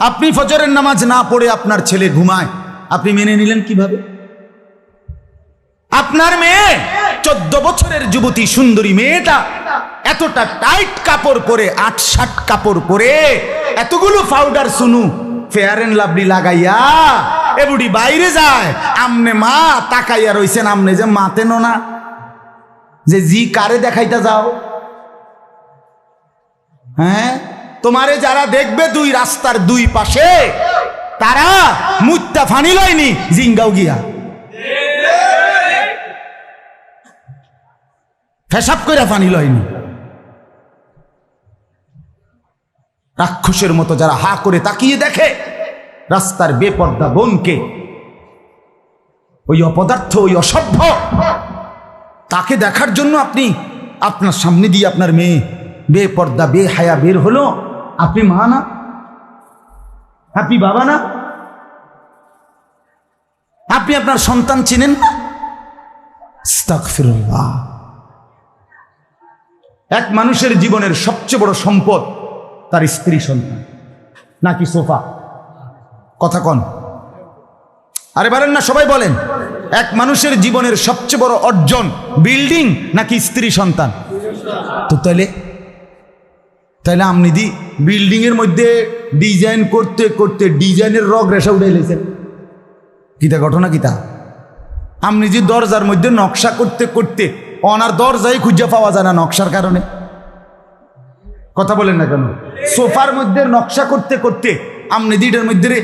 আপনি ফজরের নামাজ না পড়ে আপনার ছেলে ঘুমায়, আপনি মেনে নিলেন কিভাবে? আপনার মেয়ে 14 বছরের যুবতী সুন্দরী মেয়েটা এতটা টাইট কাপড় পরে, 8-7 কাপড় পরে, এতগুলো পাউডার সুনু ফেয়ার এন্ড লাভলি লাগাইয়া এ বুড়ি বাইরে যায়, আমনে মা তাকাইয়া রইছেন, আমনে যে মাতেন না যে জি কারে দেখাইতে যাও? হ্যাঁ, তোমারে যারা দেখবে দুই রাস্তার দুই পাশে, তারা মুত্তা ফানি লয়নি জিঙ্গাও গিয়া ফেসাব করে ফানি লয়নি। রাক্ষসের মতো যারা হা করে তাকিয়ে দেখে রাস্তার বেপর্দা বোনকে, ওই অপদার্থ, ওই অসভ্য, তাকে দেখার জন্য আপনি আপনার সামনে দিয়ে আপনার মেয়ে বেপর্দা বেহায়া বের হলো, আপনি মা না? আপনি বাবা না? আপনি আপনার সন্তান চিনেন না? আস্তাগফিরুল্লাহ। এক মানুষের জীবনের সবচেয়ে বড় সম্পদ তার স্ত্রী সন্তান নাকি সোফা? কথা কন, আরে বলেন না, সবাই বলেন। এক মানুষের জীবনের সবচেয়ে বড় অর্জন বিল্ডিং নাকি স্ত্রী সন্তান? তো তাইলে আপনি দি বিল্ডিং এর মধ্যে ডিজাইন করতে করতে ডিজাইনের রগ রেশা উঠে এলেছেন, কিতা ঘটনা কিতা? আপনি যে দরজার মধ্যে নকশা করতে করতে অনার দরজাই খুঁজে পাওয়া যায় না নকশার কারণে। কথা বলেন না কেন? সোফার মধ্যে নকশা করতে করতে আপনি দিটার মধ্যে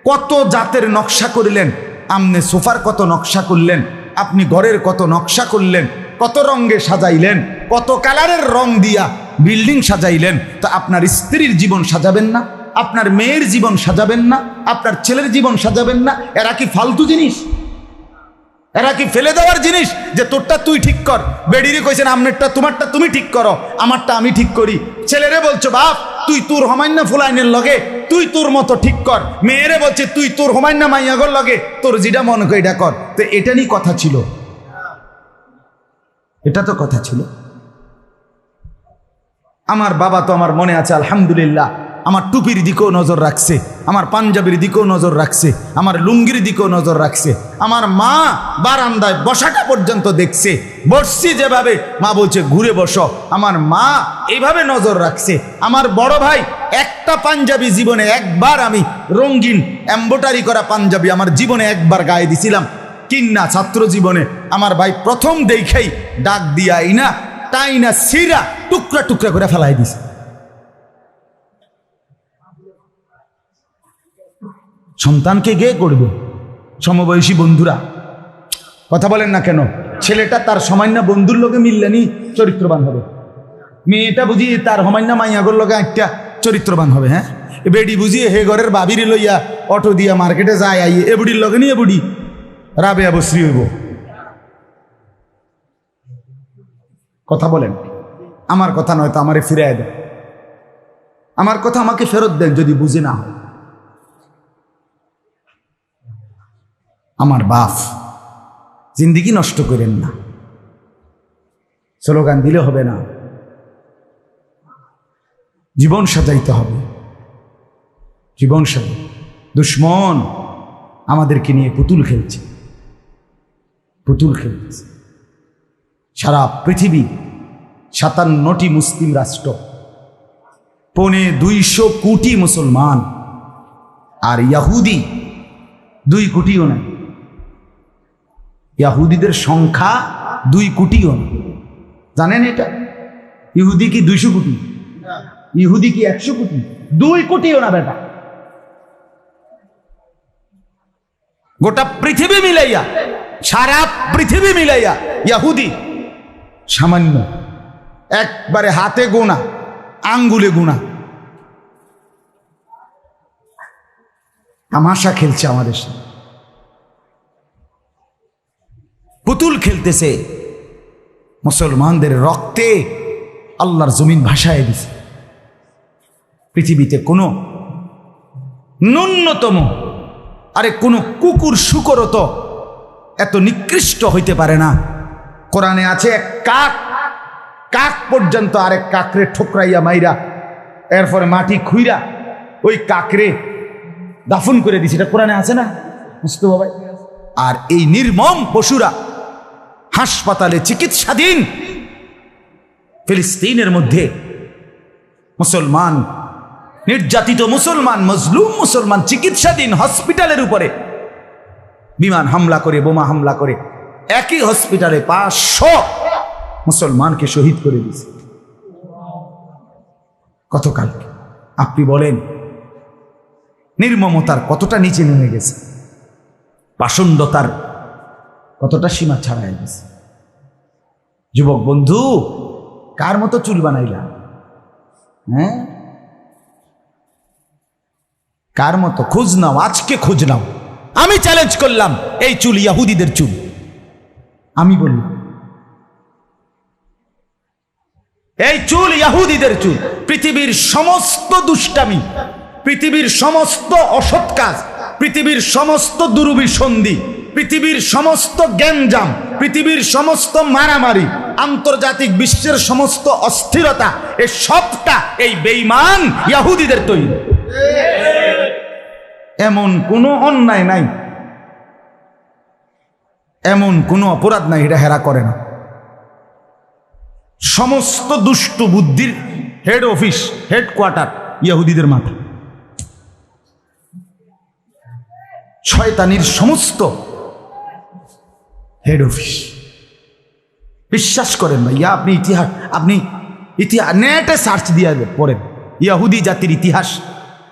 কত জাতের নকশা করলেন, আপনি সোফার কত নকশা করলেন, আপনি ঘরের কত নকশা করলেন, কত রঙে সাজাইলেন, কত কালারের রং দিয়া বিল্ডিং সাজাইলেন। তো আপনার স্ত্রীর জীবন সাজাবেন না? আপনার মেয়ের জীবন সাজাবেন না? আপনার ছেলের জীবন সাজাবেন না? এরা কি ফালতু জিনিস? এরা কি ফেলে দেওয়ার জিনিস যে তোরটা তুই ঠিক কর? বেডিরে কইছেন আমনেরটা তোমারটা তুমি ঠিক করো, আমারটা আমি ঠিক করি। ছেলেরে বলছো বাপ তুই তোর হমান্য ফুলাইনের লগে তুই তোর মতো ঠিক কর, মেয়েরে বলছে তুই তোর হমান্য মাইয়াগর লগে তোর যেটা মনে করে এটা কর। তো এটা নিয়ে কথা ছিল? এটা তো কথা ছিল। আমার বাবা তো আমার মনে আছে আলহামদুলিল্লাহ আমার টুপির দিকেও নজর রাখছে, আমার পাঞ্জাবির দিকেও নজর রাখছে, আমার লুঙ্গির দিকেও নজর রাখছে। আমার মা বারান্দায় বসাটা পর্যন্ত দেখছে, বসছি যেভাবে মা বলছে ঘুরে বসো, আমার মা এইভাবে নজর রাখছে। আমার বড় ভাই একটা পাঞ্জাবি জীবনে একবার, আমি রঙিন এমব্রয়ডারি করা পাঞ্জাবি আমার জীবনে একবার গায়ে দিছিলাম কিন্না ছাত্র জীবনে। আমার ভাই প্রথম দেখেই ডাক দিয়া ইনা টাইনা সিরা টুকরা টুকরা করে ফেলাই দিছে। সন্তানকে গে করবে সমবয়সী বন্ধুরা? কথা বলেন না কেন? ছেলেটা তার সামান্য বন্ধুর লোকে মিললেনি চরিত্রবান হবে, মেয়েটা বুঝিয়ে তার হমান্য মাইয়াগর লোকে একটা চরিত্রবান হবে। হ্যাঁ, বেডি বুঝিয়ে হে ঘরের বাবির লইয়া অটো দিয়া মার্কেটে যায় আইয়ে এ বুড়ির লগে নিয়ে বুড়ি রাবেয়া বশ্রী হইব। কথা বলেন, আমার কথা নয় তো আমারে ফিরাই দেন, আমার কথা আমাকে ফেরত দেন যদি বুঝে না হয়। আমার বাপ জিন্দিগি নষ্ট করেন না, স্লোগান দিলে হবে না, জীবন সাজাইতে হবে। জীবন সাজাই। দুশ্মন আমাদেরকে নিয়ে পুতুল খেলছে, পুতুল খেলছে। সারা পৃথিবী 57টি মুসলিম রাষ্ট্র, 250 কোটি মুসলমান, আর ইয়াহুদি 2 কোটিও না। ইহুদিদের সংখ্যা 2 কোটিও না। জানেন এটা? ইহুদি কি 200 কোটি? ইহুদি কি 100 কোটি? 2 কোটিও না বেটা। গোটা পৃথিবী মিলাইয়া, সারা পৃথিবী মিলাইয়া ইহুদি সামান্য, একবারে হাতে গোনা, আঙ্গুলে গোনা। তামাশা খেলছে আমাদের সাথে, পুতুল খেলতেছে। মুসলমানদের রক্তে আল্লাহর জমিন ভাসায় দিছে। পৃথিবীতে কোনো ন্যূনতম কোনো কুকুর শুকরও তো এত নিকৃষ্ট হইতে পারে না। কোরআনে আছে এক কাক পর্যন্ত আরেক কাকরে ঠোকরাইয়া মাইরা এরপরে মাটি খুইরা ওই কাকরে দাফন করে দিছে, এটা কোরআনে আছে না মুস্তফা ভাই? আর এই নির্মম পশুরা হাসপাতালে চিকিৎসাধীন ফিলিস্তিনের মধ্যে মুসলমান, নির্যাতিত মুসলমান, মজলুম মুসলমান চিকিৎসাধীন হসপিটালের উপরে বিমান হামলা করে, বোমা হামলা করে একই হসপিটালে 500 মুসলমানকে শহীদ করে দিয়েছে গতকালকে। আপনি বলেন নির্মমতার কতটা নিচে নেমে গেছে, পাষণ্ডতার কতটা সীমা ছাড়াই গেছে। যুবক বন্ধু, কার মতো চুল বানাইলা? হ্যাঁ, কার মতো? খোঁজ নাও, আজকে খোঁজ নাও। আমি চ্যালেঞ্জ করলাম, এই চুল ইহুদিদের চুল। আমি বললাম এই চুল ইহুদিদের চুল। পৃথিবীর সমস্ত দুষ্টামি, পৃথিবীর সমস্ত অসৎ কাজ, পৃথিবীর সমস্ত দুরভিসন্ধি, পৃথিবীর সমস্ত গ্যাঞ্জাম, পৃথিবীর সমস্ত মারামারি, আন্তর্জাতিক বিশ্বের সমস্ত অস্থিরতা, এ সবটা এই বেঈমান ইহুদিদের তৈরি। এমন কোনো অন্যায় নাই, এমন কোনো অপরাধ নাই এটা হেরা করে না। সমস্ত দুষ্ট বুদ্ধির হেড অফিস, হেডকোয়ার্টার ইহুদিদের মাথা। শয়তানির সমস্ত হেড অফিস। বিশ্বাস করেন ভাইয়া, আপনি ইতিহাস, আপনি ইতিহাস নেটে সার্চ দিয়ে পড়েন, ইহুদি জাতির ইতিহাস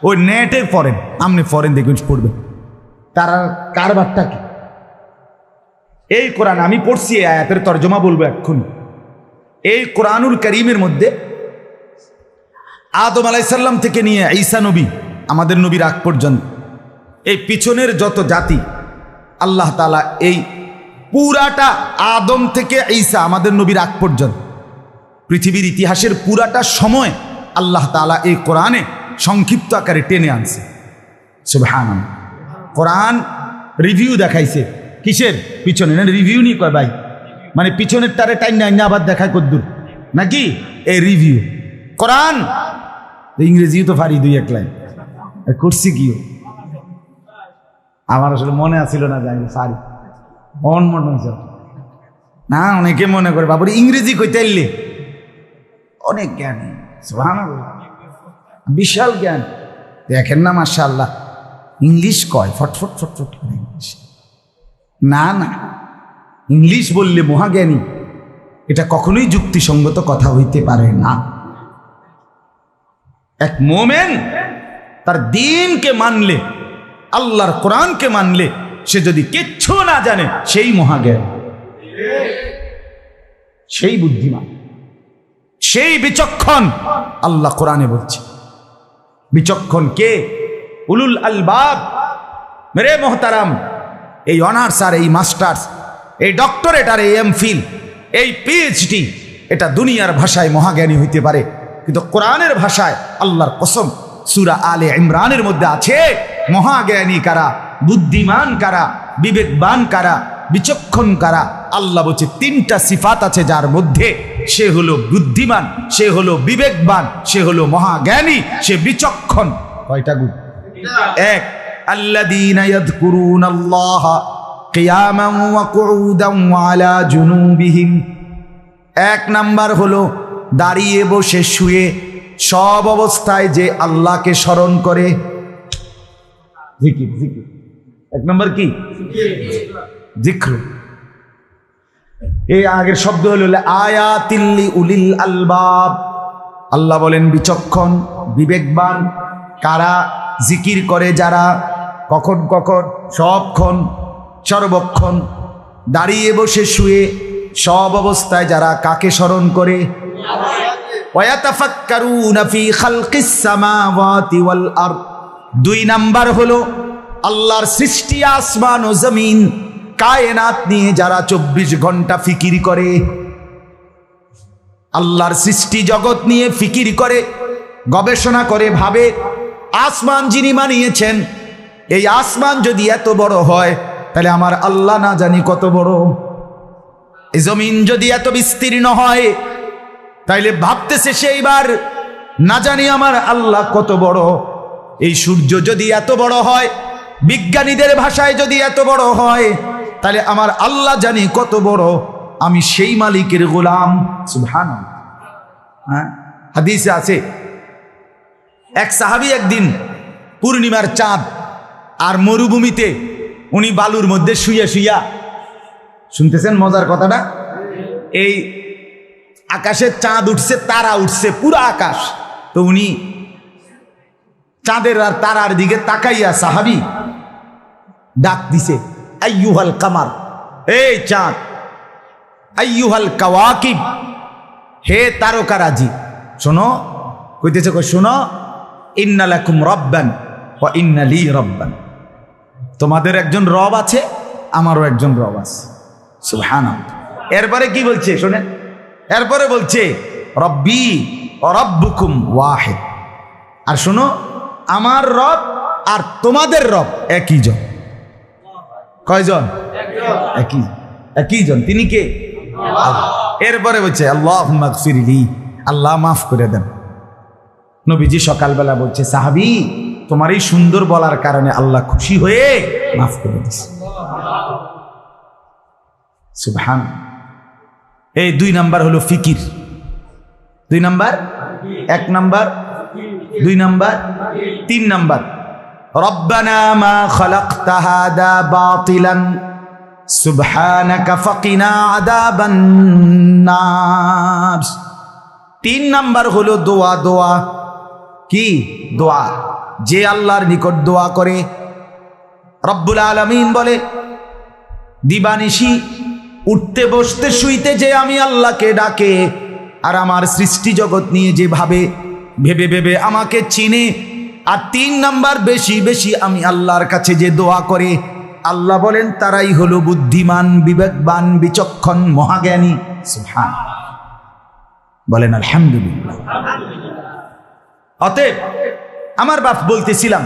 ওই নেটে পড়েন, আপনি পড়েন, দেখবেন পড়বেন তারা কারবারটা কি। এই কোরআন আমি পড়ছি, এই আয়াতের তর্জমা বলবো এক্ষুনি। এই কোরআনুল কারীমের মধ্যে আদম আলাইহিস সালাম থেকে নিয়ে ঈসা নবী, আমাদের নবীর আগ পর্যন্ত এই পিছনের যত জাতি, আল্লাহ তাআলা এই পুরাটা আদম থেকে ঈসা আমাদের নবীর আগ পর্যন্ত পৃথিবীর ইতিহাসের পুরাটা সময় আল্লাহ তাআলা এই কোরআনে সংক্ষিপ্ত আকারে টেনে আনছে। সুবহানাল্লাহ। কোরআন রিভিউ দেখাইছে কিসের? পিছনে। না রিভিউ নি কয় ভাই, মানে পিছনের তারে টাইম নাই না, আবার দেখায় কদ্দুর নাকি এই রিভিউ। কোরআন ইংরেজিও তো পারি, 2-1 লাইন করছি কিও, আমার আসলে মনে আসছিল না, যাই সারি মনে হয়েছে না। অনেকে মনে করে বাবুর ইংরেজি কইতে এলে অনেক জ্ঞান, সুবহানাল্লাহ, বিশাল জ্ঞান। দেখেন না মাশাআল্লাহ, ইংলিশ কয় ফটফট ফটফট করে ইংলিশ। না না, ইংলিশ বললে মহাজ্ঞানী, এটা কখনোই যুক্তিসঙ্গত কথা হইতে পারে না। এক মোমেন তার দ্বীনকে মানলে, আল্লাহর কোরআনকে মানলে, সে যদি কিচ্ছু না জানে সেই মহাজ্ঞানী, সেই বুদ্ধিমান, সেই বিচক্ষণ। আল্লাহ কোরআনে বলছে বিচক্ষণ কে? উলুল আলবাব। মেরে মোহতারাম, এই অনার্স আর এই মাস্টার্স, এই ডক্টরেট আর এই এমফিল, এই পিএইচডি, এটা দুনিয়ার ভাষায় মহাজ্ঞানী হইতে পারে, কিন্তু কোরআনের ভাষায় আল্লাহর কসম, সূরা আলে ইমরানের মধ্যে আছে মহাজ্ঞানী কারা, বুদ্ধিমান কারা, বিবেকবান কারা, বিচক্ষণ কারা। আল্লাহ বলছে 3টা সিফাত আছে যার মধ্যে, সে হলো বুদ্ধিমান, সে হলো বিবেকবান, সে হলো মহাজ্ঞানী, সে বিচক্ষণ। কয়টা গুণ? 1, আল্লাযীনা ইয়াযকুরুনাল্লাহা কিয়ামান ওয়া কুউদান ওয়া আলা জুনুবিহিম। 1 নাম্বার হলো দাঁড়িয়ে বসে শুয়ে সব অবস্থায় যে আল্লাহকে স্মরণ করে, জিকির। জিকির 1 নাম্বার কি? জিক্র। এই আগের শব্দ হলো আয়াতিল্লি উলিল আলবাব। আল্লাহ বলেন বিচক্ষণ, বিবেকবান কারা? জিকির করে যারা, কখন কখন? সবক্ষণ, সর্বক্ষণ, দাঁড়িয়ে বসে শুয়ে সব অবস্থায় যারা কাকে স্মরণ করে? ওয়াতাফাক্কারুনা ফি খালকিস সামাওয়াতি ওয়াল আরদ। 2 নাম্বার হলো আল্লাহর সৃষ্টি আসমান ও জমিন, কায়নাত নিয়ে যারা 24 ঘন্টা ফিকির করে। আল্লাহর সৃষ্টি জগৎ নিয়ে ফিকির করে, গবেষণা করে, ভাবে আসমান যিনি বানিয়েছেন, এই আসমান যদি এত বড় হয় তাহলে আমার আল্লাহ না জানি কত বড়। এই জমিন যদি এত বিস্তীর্ণ হয় তাইলে ভাবতেছে সেইবার না জানি আমার আল্লাহ কত বড়। এই সূর্য যদি এত বড় হয়, বিজ্ঞানীদের ভাষায় যদি এত বড় হয়, তাহলে আমার আল্লাহ জানি কত বড়, আমি সেই মালিকের গোলাম। সুবহানাল্লাহ। হ্যাঁ, হাদিসে আছে এক সাহাবী একদিন পূর্ণিমার চাঁদ আর মরুভূমিতে উনি বালুর মধ্যে শুইয়া শুইয়া, শুনতেছেন মজার কথাটা, এই আকাশে চাঁদ উঠছে, তারা উঠছে, পুরো আকাশ, তো উনি চাঁদের আর তারার দিকে তাকাইয়া সাহাবী ডাক দিছে, আইয়ুহাল কামার, এই চাঁদ, আইয়ুহাল কাওয়াকিব, হে তারকারাজি, শোনো, কইতেছে, কই শোনো, ইন্না লাকুম রব্বান ওয়া ইন্না লি রব্বান, তোমাদের একজন রব আছে, আমারও একজন রব আছে। সুবহানাল্লাহ। এরপরে কি বলছে শোনেন, এরপরে বলছে রব্বি ওয়া রব্বুকুম ওয়াহিদ, আর শোনো, আমার রব আর তোমাদের রব একই জন। কয়জন? একই জন। তিনি কে? আল্লাহ। এরপরে বলছে আল্লাহুম্মা গফিরলি, আল্লাহ মাফ করে দেন। নবীজি সকালবেলা বলছে, সাহাবী, তোমার এই সুন্দর বলার কারণে আল্লাহ খুশি হয়ে মাফ করে দিয়েছে। সুবহান। এই 2 নাম্বার হলো ফিকির। 2 নাম্বার, 1 নাম্বার, 2 নাম্বার, 3 নাম্বার, রব্বানা মা খালাকতা হাদা বাতিলান সুবহানাকা ফাকিনা আযাবান নার। 3 নাম্বার হলো দোয়া। দোয়া কি? দোয়া। যে আল্লাহর নিকট দোয়া করে, রব্বুল আলামিন বলে, দিবানিশি উঠতে বসতে শুইতে যে আমি আল্লাহকে ডাকে, আর আমার সৃষ্টি জগৎ নিয়ে যে ভেবে ভেবে আমাকে চিনে, আর 3 নাম্বার বেশি বেশি আমি আল্লাহর কাছে যে দোয়া করে, আল্লাহ বলেন তারাই হলো বুদ্ধিমান, বিবেকবান, বিচক্ষণ, মহাজ্ঞানী। সুবহানাল্লাহ। বলেন আলহামদুলিল্লাহ। অতএব আমার বাপ বলতেছিলাম,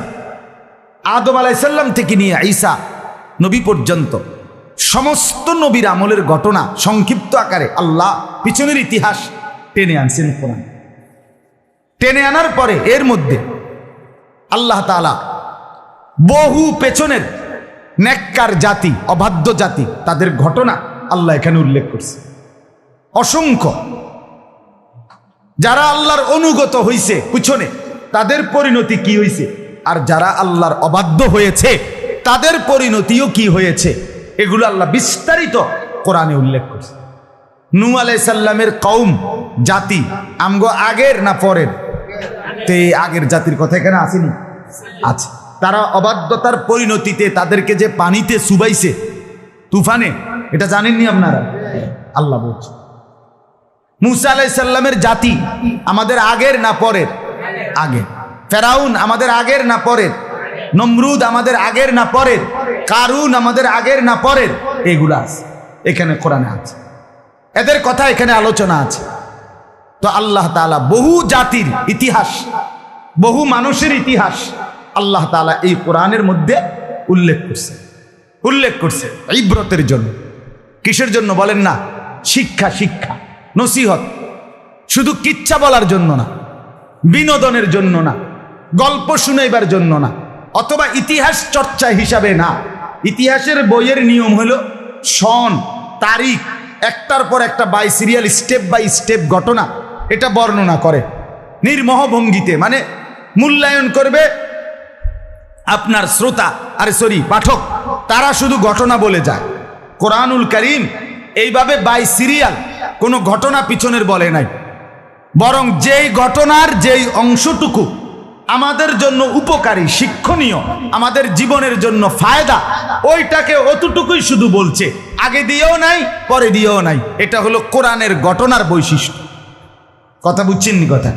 আদম আলাইহিস সালাম থেকে নিয়ে ঈসা নবী পর্যন্ত সমস্ত নবীর আমলের ঘটনা সংক্ষিপ্ত আকারে আল্লাহ পিছনের ইতিহাস টেনে আনছেন কোরআন। টেনে আনার পরে এর মধ্যে আল্লাহ তাআলা বহু পেছনের নেককার জাতি, অবাধ্য জাতি, তাদের ঘটনা আল্লাহ এখানে উল্লেখ করছে। অসংখ্য যারা আল্লাহর অনুগত হইছে পিছনে, তাদের পরিণতি কি হয়েছে, আর যারা আল্লাহর অবাধ্য হয়েছে তাদের পরিণতিও কি হয়েছে, এগুলো আল্লাহ বিস্তারিত কোরআনে উল্লেখ করছে। নূহ আলাইহিস সালামের কওম, জাতি, আমগো আগের না পরের? তে আগের জাতির কথা এখানে আসেনি? আছে। তারা অবাধ্যতার পরিণতিতে তাদেরকে যে পানিতে চুবাইছে তুফানে, এটা জানেননি আপনারা? আল্লাহ বলছে। মূসা আলাইহিস সালামের জাতি আমাদের আগের না পরের? আগের। ফেরাউন আমাদের আগের না পরের? নমরুদ আমাদের আগের না পরের? কারুন আমাদের আগের না পরের? এগুলা আছে এখানে কোরআনে আছে, এদের কথা এখানে আলোচনা আছে। তো আল্লাহ তাআলা বহু জাতির ইতিহাস, বহু মানুষের ইতিহাস আল্লাহ তাআলা এই কোরআনের মধ্যে উল্লেখ করছে ইবরতের জন্য। কিসের জন্য বলেন না? শিক্ষা, নসিহত, শুধু কিচ্ছা বলার জন্য না, বিনোদনের জন্য না, গল্প শুনাইবার জন্য না, অথবা ইতিহাস চর্চা হিসাবে না। ইতিহাসের বইয়ের নিয়ম হলো সন, তারিখ, একটার পর একটা by serial, step by step ঘটনা এটা বর্ণনা করে নির্মোহ ভঙ্গিতে, মানে মূল্যায়ন করবে আপনার শ্রোতা, পাঠক, তারা শুধু ঘটনা বলে যায়। কোরআনুল কারীম এইভাবে বাই সিরিয়াল কোনো ঘটনা পিছনের বলে নাই, বরং যেই ঘটনার যেই অংশটুকু আমাদের জন্য উপকারী, শিক্ষণীয়, আমাদের জীবনের জন্য ফায়দা, ওইটাকে অতটুকুই শুধু বলছে, আগে দিয়েও নাই পরে দিয়েও নাই। এটা হলো কোরআনের ঘটনার বৈশিষ্ট্য। কথা বুঝছেন? কথা